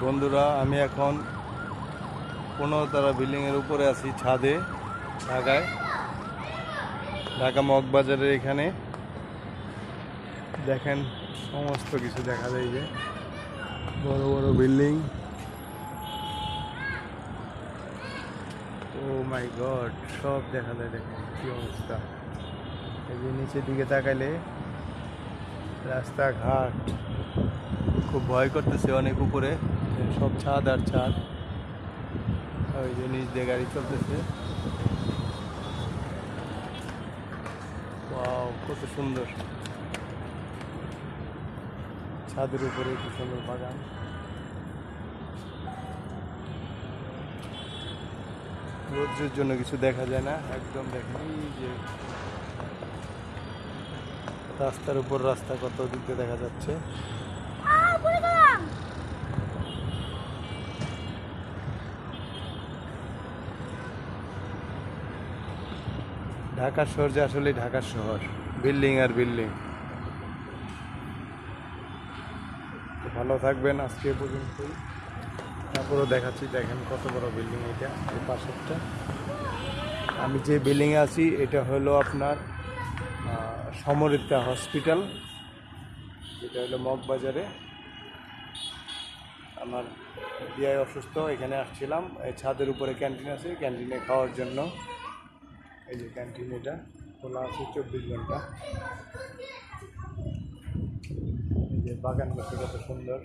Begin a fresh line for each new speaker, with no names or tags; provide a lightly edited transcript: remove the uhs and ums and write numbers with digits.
বন্ধুরা, আমি এখন 15তলা বিল্ডিংয়ের উপরে আছি, ছাদে, ঢাকায়, ঢাকা মগবাজারের এখানে। দেখেন, সমস্ত কিছু দেখা যায়, যে বড় বড় বিল্ডিং। ও মাই গড, সব দেখা যায়। দেখেন কি অবস্থা। এই যে নিচের দিকে তাকাইলে রাস্তাঘাট, খুব ভয় করতেছে। অনেক উপরে, সব ছাদ আর ছাদ। ওই যে নিচ দিয়ে গাড়ি চলতেছে। ওয়াও, কত সুন্দর। ছাদের উপরে কি সুন্দর বাগান। রোদ্রের জন্য কিছু দেখা যায় না, একদম দেখেন এই যে রাস্তার উপর রাস্তা, কত দিক দিয়ে দেখা যাচ্ছে। ঢাকা শহর যে আসলে ঢাকার শহর, বিল্ডিং আর বিল্ডিং। তো ভালো থাকবেন, আজকে এ পর্যন্তই। তারপরেও দেখাচ্ছি, দেখেন কত বড় বিল্ডিং এটা। এই পাশেরটা, আমি যে বিল্ডিংয়ে আছি, এটা হলো আপনার সমরিতা হসপিটাল, যেটা হলো মগবাজারে। আমার বিআই অসুস্থ, এখানে আসছিলাম। এই ছাদের উপরে ক্যান্টিন আছে, ক্যান্টিনে খাওয়ার জন্য। এই যে ক্যান্টিন, এটা খোলা আছে 24 ঘন্টা। এই যে বাগান করতে কত সুন্দর।